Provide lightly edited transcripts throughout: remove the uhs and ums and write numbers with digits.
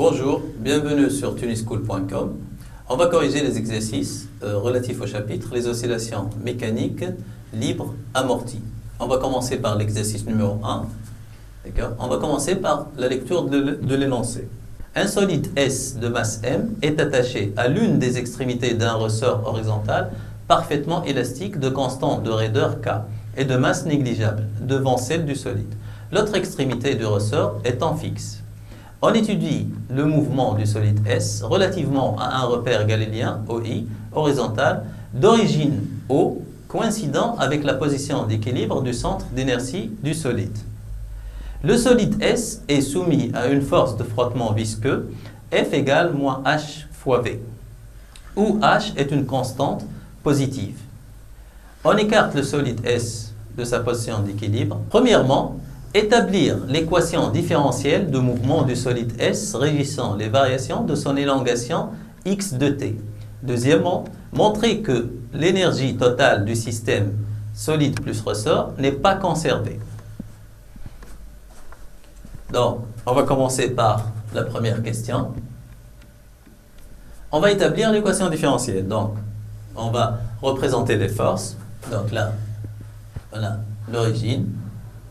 Bonjour, bienvenue sur tunischool.com. On va corriger les exercices relatifs au chapitre les oscillations mécaniques libres amorties. On va commencer par l'exercice numéro 1. On va commencer par la lecture de l'énoncé. Un solide S de masse M est attaché à l'une des extrémités d'un ressort horizontal parfaitement élastique de constante de raideur K et de masse négligeable devant celle du solide. L'autre extrémité du ressort étant fixe. On étudie le mouvement du solide S relativement à un repère galiléen OI horizontal d'origine O coïncidant avec la position d'équilibre du centre d'inertie du solide. Le solide S est soumis à une force de frottement visqueux F égale moins H fois V, où H est une constante positive. On écarte le solide S de sa position d'équilibre. Premièrement, établir l'équation différentielle de mouvement du solide S régissant les variations de son élongation x de t. Deuxièmement, montrer que l'énergie totale du système solide plus ressort n'est pas conservée. Donc, on va commencer par la première question. On va établir l'équation différentielle. Donc, on va représenter les forces. Donc là, on a l'origine.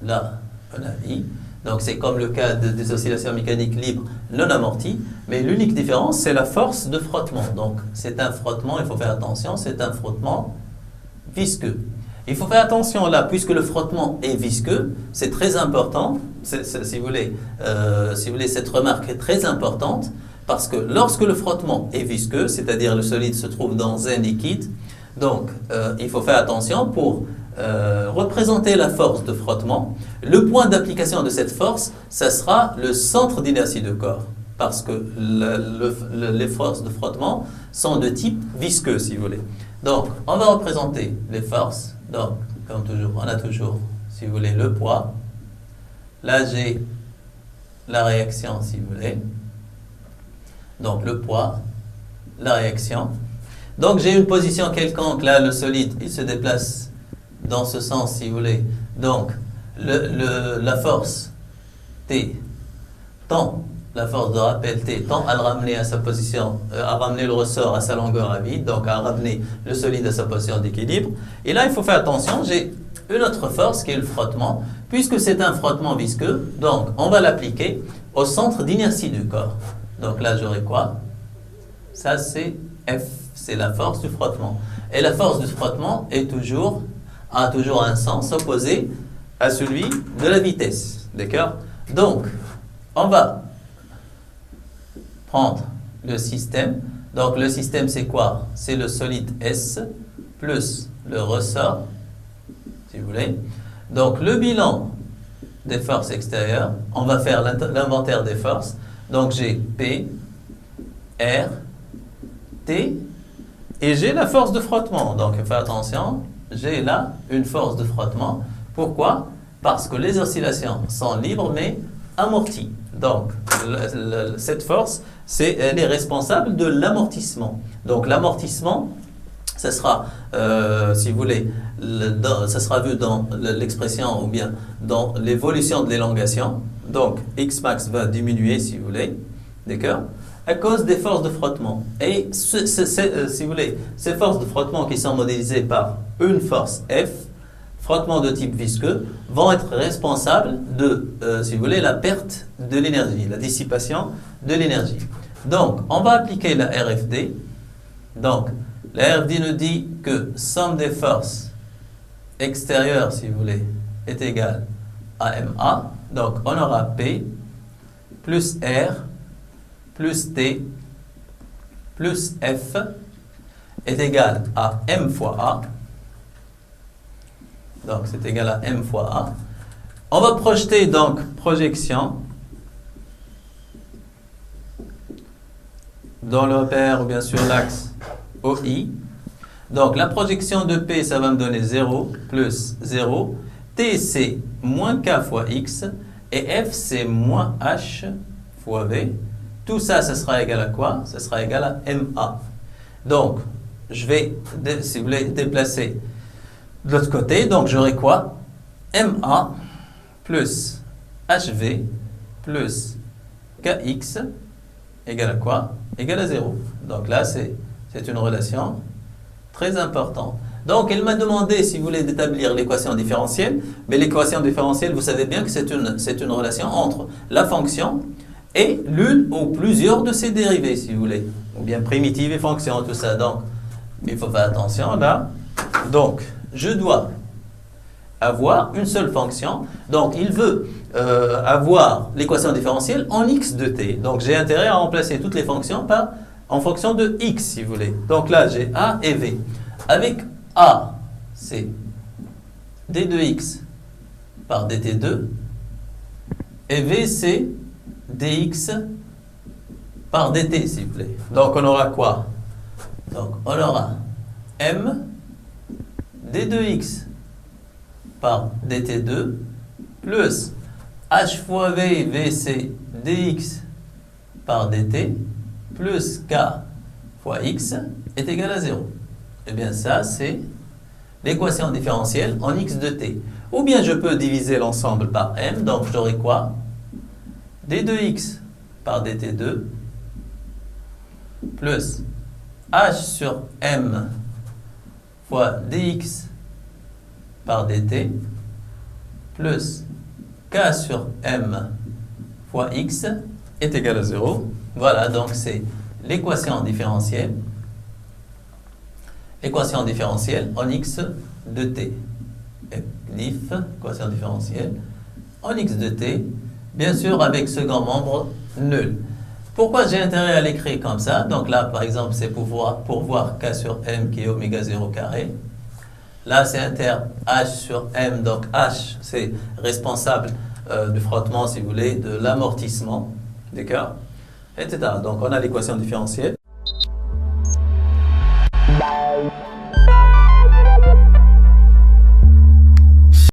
Là, on a I. Donc, c'est comme le cas des oscillations mécaniques libres non amorties. Mais l'unique différence, c'est la force de frottement. Donc, c'est un frottement, il faut faire attention, c'est un frottement visqueux. Il faut faire attention là, puisque le frottement est visqueux, c'est très important. Si vous voulez, cette remarque est très importante parce que lorsque le frottement est visqueux, c'est-à-dire le solide se trouve dans un liquide, donc il faut faire attention pour représenter la force de frottement. Le point d'application de cette force, ça sera le centre d'inertie du corps parce que les forces de frottement sont de type visqueux, si vous voulez. Donc, on va représenter les forces. Donc, comme toujours, on a toujours, si vous voulez, le poids. Là, j'ai la réaction, si vous voulez. Donc, le poids, la réaction. Donc, j'ai une position quelconque. Là, le solide, il se déplace dans ce sens, si vous voulez. Donc, la force T tend, la force de rappel T tend à le ramener à sa position, à ramener le ressort à sa longueur à vide, donc à ramener le solide à sa position d'équilibre. Et là, il faut faire attention, j'ai une autre force qui est le frottement, puisque c'est un frottement visqueux, donc on va l'appliquer au centre d'inertie du corps. Donc là, j'aurai quoi? Ça, c'est F, c'est la force du frottement. Et la force du frottement a toujours un sens opposé à celui de la vitesse. D'accord? Donc, on va prendre le système. Donc, le système, c'est quoi? C'est le solide S plus le ressort, si vous voulez. Donc, le bilan des forces extérieures, on va faire l'inventaire des forces. Donc, j'ai P, R, T, et j'ai la force de frottement. Donc, faites attention, j'ai là une force de frottement. Pourquoi? Parce que les oscillations sont libres, mais amorties. Donc, cette force, elle est responsable de l'amortissement. Donc, l'amortissement, ça sera, si vous voulez, ça sera vu dans l'expression ou bien dans l'évolution de l'élongation. Donc, X max va diminuer, si vous voulez, d'accord, à cause des forces de frottement. Et, si vous voulez, ces forces de frottement qui sont modélisées par une force F, frottement de type visqueux, vont être responsables de, si vous voulez, la perte de l'énergie, la dissipation de l'énergie. Donc, on va appliquer la RFD. Donc, la RFD nous dit que somme des forces extérieures, si vous voulez, est égale à MA. Donc, on aura P plus R plus T plus F est égal à M fois A. Donc, c'est égal à M fois A. On va projeter, donc, projection dans le repère ou bien sur l'axe OI. Donc, la projection de P, ça va me donner 0 plus 0. T, c'est moins K fois X. Et F, c'est moins H fois V. Tout ça, ça sera égal à quoi? Ça sera égal à MA. Donc, je vais, si vous voulez, déplacer de l'autre côté. Donc, j'aurai quoi? MA plus HV plus KX égale à quoi? Égale à 0. Donc là, c'est une relation très importante. Donc, elle m'a demandé, si vous voulez, d'établir l'équation différentielle. Mais l'équation différentielle, vous savez bien que c'est une relation entre la fonction et l'une ou plusieurs de ses dérivés, si vous voulez. Ou bien primitive et fonction, tout ça. Donc, il faut faire attention là. Donc, je dois avoir une seule fonction. Donc, il veut avoir l'équation différentielle en x de t. Donc, j'ai intérêt à remplacer toutes les fonctions en fonction de x, si vous voulez. Donc là, j'ai a et v. Avec a, c'est d de x par dt2. Et v, c'est dx par dt, s'il vous plaît. Donc, on aura quoi? Donc, on aura m d de x par dt2 plus h fois v, v c'est dx par dt plus k fois x est égal à 0. Eh bien ça c'est l'équation différentielle en x de t. Ou bien je peux diviser l'ensemble par m, donc j'aurai quoi? d de x par dt2 plus h sur m fois dx par dt plus k sur m fois x est égal à 0. Voilà, donc c'est l'équation différentielle en x de t. Équation différentielle en x de t, bien sûr avec second membre nul. Pourquoi j'ai intérêt à l'écrire comme ça? Donc là, par exemple, c'est pour voir k sur m qui est oméga 0 carré. Là, c'est inter h sur m, donc h, c'est responsable du frottement, si vous voulez, de l'amortissement, d'accord, etc. Donc, on a l'équation différentielle.